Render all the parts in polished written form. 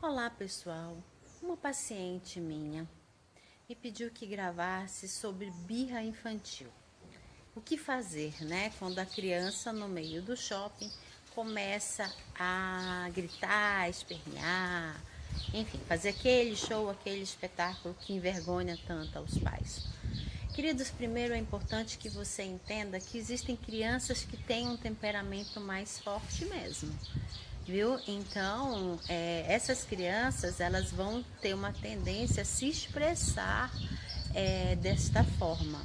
Olá pessoal, uma paciente minha me pediu que gravasse sobre birra infantil. O que fazer, né, quando a criança no meio do shopping começa a gritar, a espernear, enfim, fazer aquele show, aquele espetáculo que envergonha tanto aos pais. Queridos, primeiro é importante que você entenda que existem crianças que têm um temperamento mais forte mesmo, viu? Então, essas crianças, elas vão ter uma tendência a se expressar desta forma.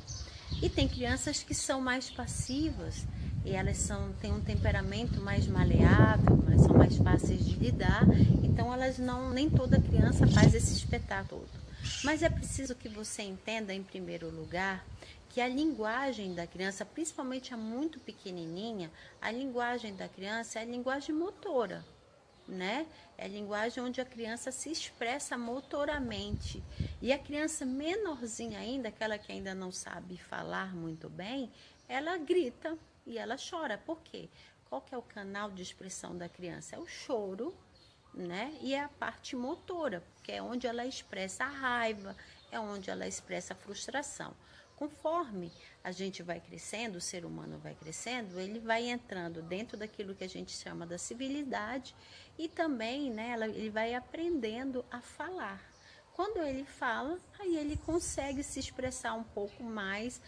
E tem crianças que são mais passivas e elas têm um temperamento mais maleável, elas são mais fáceis de lidar, então elas não, nem toda criança faz esse espetáculo. Mas é preciso que você entenda, em primeiro lugar, que a linguagem da criança, principalmente a muito pequenininha, a linguagem da criança é a linguagem motora, né? É a linguagem onde a criança se expressa motoramente. E a criança menorzinha ainda, aquela que ainda não sabe falar muito bem, ela grita e ela chora. Por quê? Qual que é o canal de expressão da criança? É o choro, né? E é a parte motora, que é onde ela expressa a raiva, é onde ela expressa a frustração. Conforme a gente vai crescendo, o ser humano vai crescendo, ele vai entrando dentro daquilo que a gente chama da civilidade e também, né, ele vai aprendendo a falar. Quando ele fala, aí ele consegue se expressar um pouco mais,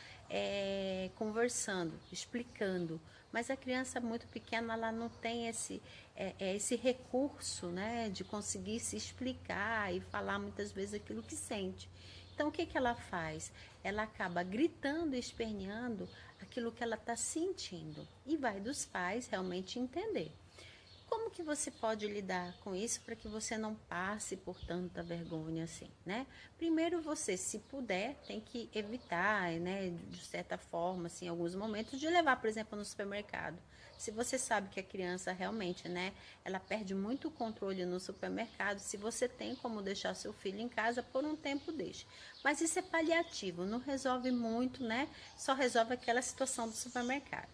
conversando, explicando. Mas a criança muito pequena, ela não tem esse recurso, né, de conseguir se explicar e falar muitas vezes aquilo que sente. Então, o que ela faz? Ela acaba gritando e esperneando aquilo que ela está sentindo. E vai dos pais realmente entender. Como que você pode lidar com isso para que você não passe por tanta vergonha assim, né? Primeiro você, se puder, tem que evitar, né, de certa forma, assim, em alguns momentos, de levar, por exemplo, no supermercado. Se você sabe que a criança realmente, né, ela perde muito o controle no supermercado, se você tem como deixar seu filho em casa, por um tempo deixe. Mas isso é paliativo, não resolve muito, né? Só resolve aquela situação do supermercado.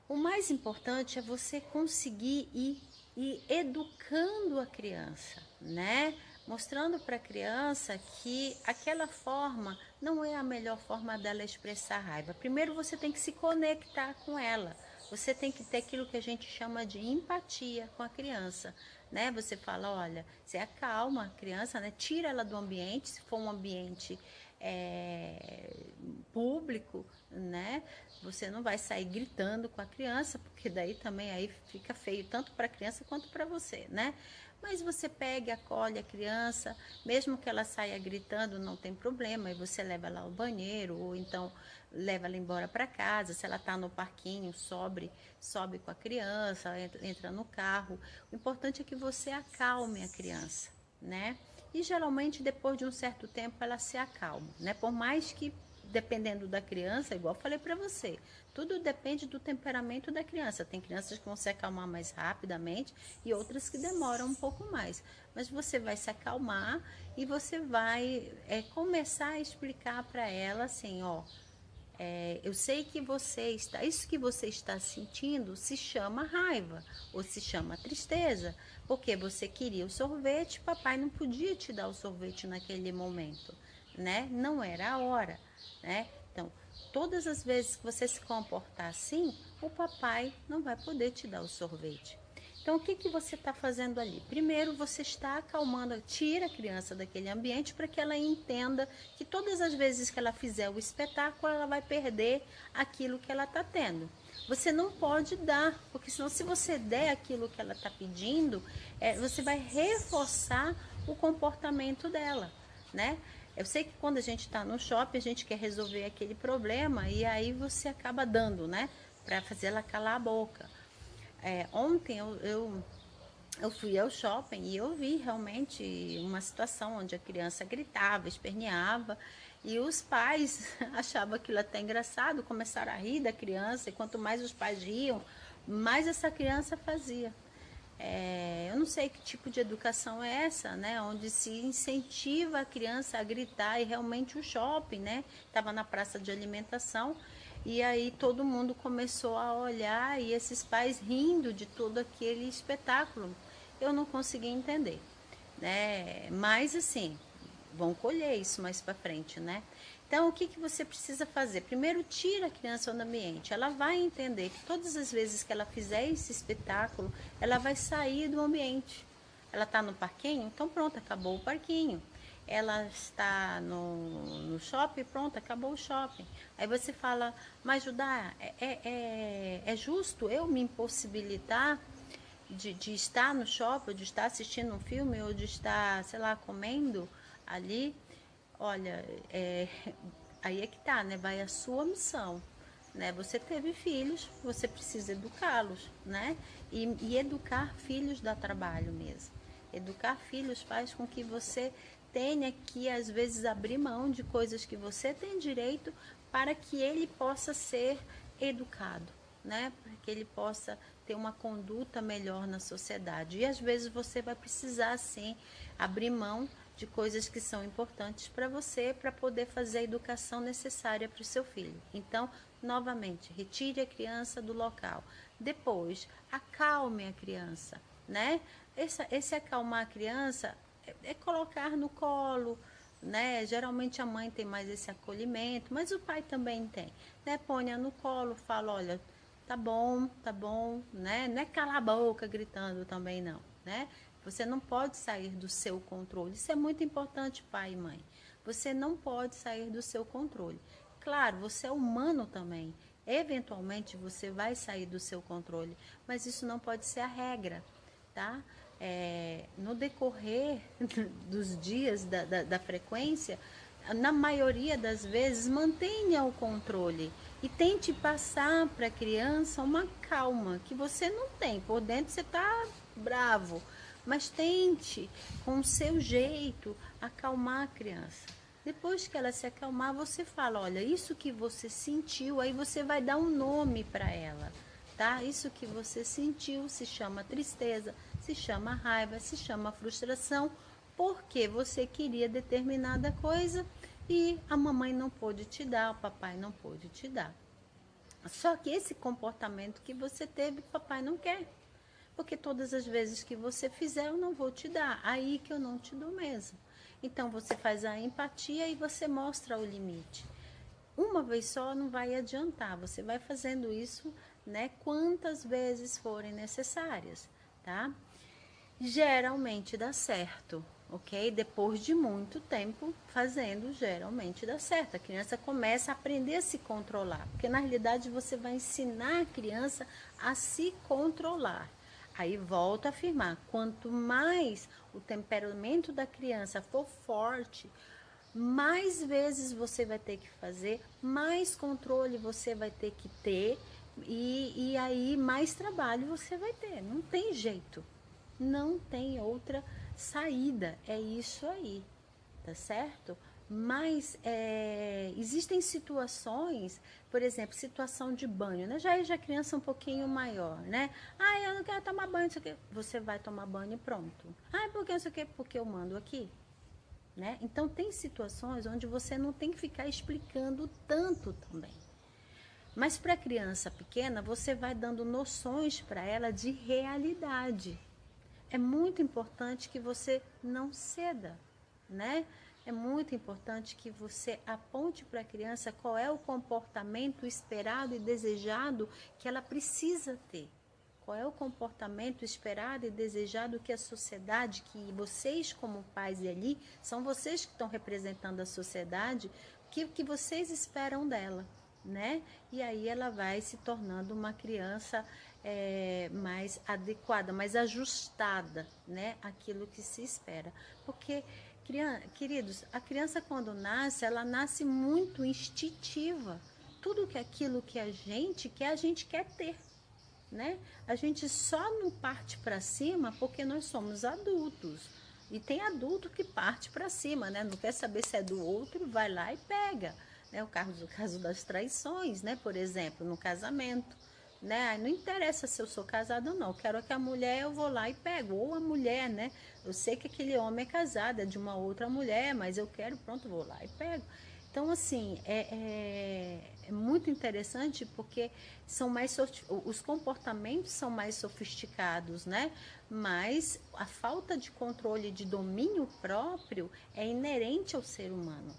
O mais importante é você conseguir ir educando a criança, né? Mostrando para a criança que aquela forma não é a melhor forma dela expressar raiva. Primeiro você tem que se conectar com ela. Você tem que ter aquilo que a gente chama de empatia com a criança, né? Você fala, olha, você acalma a criança, né? Tira ela do ambiente, se for um ambiente público, né? Você não vai sair gritando com a criança, porque daí também aí fica feio tanto para a criança quanto para você, né? Mas você pega, acolhe a criança, mesmo que ela saia gritando, não tem problema, e você leva ela ao banheiro, ou então leva ela embora para casa. Se ela está no parquinho, sobe com a criança, entra no carro. O importante é que você acalme a criança, né? E geralmente depois de um certo tempo ela se acalma, né? Por mais que, dependendo da criança, igual eu falei para você, tudo depende do temperamento da criança. Tem crianças que vão se acalmar mais rapidamente e outras que demoram um pouco mais. Mas você vai se acalmar e você vai começar a explicar para ela assim, ó, eu sei que isso que você está sentindo se chama raiva ou se chama tristeza, porque você queria o sorvete, papai não podia te dar o sorvete naquele momento, né? Não era a hora, né? Então, todas as vezes que você se comportar assim, o papai não vai poder te dar o sorvete. Então, o que você está fazendo ali? Primeiro, você está acalmando, tira a criança daquele ambiente para que ela entenda que todas as vezes que ela fizer o espetáculo, ela vai perder aquilo que ela está tendo. Você não pode dar, porque senão se você der aquilo que ela está pedindo, você vai reforçar o comportamento dela, né? Eu sei que quando a gente está no shopping, a gente quer resolver aquele problema e aí você acaba dando, né? Para fazer ela calar a boca. Ontem eu fui ao shopping e eu vi realmente uma situação onde a criança gritava, esperneava e os pais achavam aquilo até engraçado, começaram a rir da criança e quanto mais os pais riam, mais essa criança fazia. Eu não sei que tipo de educação é essa, né? Onde se incentiva a criança a gritar e realmente o shopping, né? Estava na praça de alimentação e aí todo mundo começou a olhar e esses pais rindo de todo aquele espetáculo. eu não consegui entender, né? Mas assim, vão colher isso mais para frente, né? Então, o que, que você precisa fazer? Primeiro, tira a criança do ambiente. Ela vai entender que todas as vezes que ela fizer esse espetáculo, ela vai sair do ambiente. Ela está no parquinho? Então pronto, acabou o parquinho. Ela está no shopping? Pronto, acabou o shopping. Aí você fala, mas Judá, é justo eu me impossibilitar de estar no shopping, ou de estar assistindo um filme, ou de estar, sei lá, comendo ali? Olha, aí é que tá, né? Vai a sua missão, né? Você teve filhos, você precisa educá-los, né? E educar filhos dá trabalho mesmo. Educar filhos faz com que você tenha que, às vezes, abrir mão de coisas que você tem direito para que ele possa ser educado, né? Para que ele possa ter uma conduta melhor na sociedade. E às vezes você vai precisar, sim, abrir mão de coisas que são importantes para você, para poder fazer a educação necessária para o seu filho. Então, novamente, retire a criança do local. Depois, acalme a criança, né? Esse acalmar a criança é colocar no colo, né? Geralmente a mãe tem mais esse acolhimento, mas o pai também tem, né? Põe no colo, fala, olha, tá bom, né? Não é calar a boca gritando também não, né? Você não pode sair do seu controle. Isso é muito importante, pai e mãe. Você não pode sair do seu controle. Claro, você é humano também. Eventualmente você vai sair do seu controle, mas isso não pode ser a regra, tá? No decorrer dos dias da frequência, na maioria das vezes, mantenha o controle e tente passar para a criança uma calma que você não tem. Por dentro você está bravo, mas tente, com o seu jeito, acalmar a criança. Depois que ela se acalmar, você fala, olha, isso que você sentiu, aí você vai dar um nome para ela, tá? Isso que você sentiu se chama tristeza, se chama raiva, se chama frustração, porque você queria determinada coisa e a mamãe não pôde te dar, o papai não pôde te dar. Só que esse comportamento que você teve, o papai não quer. Porque todas as vezes que você fizer, eu não vou te dar. Aí que eu não te dou mesmo. Então, você faz a empatia e você mostra o limite. Uma vez só não vai adiantar. Você vai fazendo isso, né, quantas vezes forem necessárias, tá? Geralmente dá certo, ok? Depois de muito tempo fazendo, geralmente dá certo. A criança começa a aprender a se controlar. Porque, na realidade, você vai ensinar a criança a se controlar. Aí volto a afirmar, quanto mais o temperamento da criança for forte, mais vezes você vai ter que fazer, mais controle você vai ter que ter e aí mais trabalho você vai ter. Não tem jeito, não tem outra saída, é isso aí, tá certo? Mas existem situações, por exemplo, situação de banho, né? Já a criança um pouquinho maior, né? Ah, eu não quero tomar banho, não sei o quê. Você vai tomar banho e pronto. Ah, por que não sei o quê? Porque eu mando aqui, né? Então, tem situações onde você não tem que ficar explicando tanto também. Mas para a criança pequena, você vai dando noções para ela de realidade. É muito importante que você não ceda, né? É muito importante que você aponte para a criança qual é o comportamento esperado e desejado que ela precisa ter. Qual é o comportamento esperado e desejado que a sociedade, que vocês como pais e ali, são vocês que estão representando a sociedade, que vocês esperam dela, né? E aí ela vai se tornando uma criança mais adequada, mais ajustada, né? Aquilo que se espera. Porque, queridos, a criança quando nasce, ela nasce muito instintiva. Tudo que aquilo que a gente quer ter, né? A gente só não parte para cima porque nós somos adultos. E tem adulto que parte para cima, né? Não quer saber se é do outro, vai lá e pega. Né? O caso das traições, né? Por exemplo, no casamento. Né? Não interessa se eu sou casada ou não. Eu quero que a mulher, eu vou lá e pego. Ou a mulher, né? Eu sei que aquele homem é casado, é de uma outra mulher, mas eu quero, pronto, vou lá e pego. Então, assim, É muito interessante porque os comportamentos são mais sofisticados, né? Mas a falta de controle, de domínio próprio é inerente ao ser humano.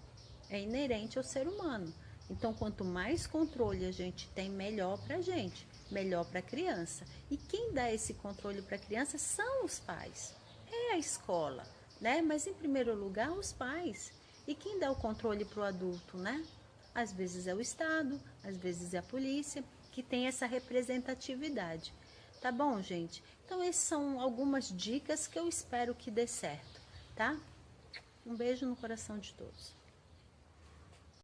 É inerente ao ser humano. Então, quanto mais controle a gente tem, melhor para a gente, melhor para a criança. E quem dá esse controle para a criança são os pais, é a escola, né? Mas em primeiro lugar, os pais. E quem dá o controle para o adulto, né? Às vezes é o Estado, às vezes é a polícia, que tem essa representatividade. Tá bom, gente? Então, essas são algumas dicas que eu espero que dê certo, tá? Um beijo no coração de todos.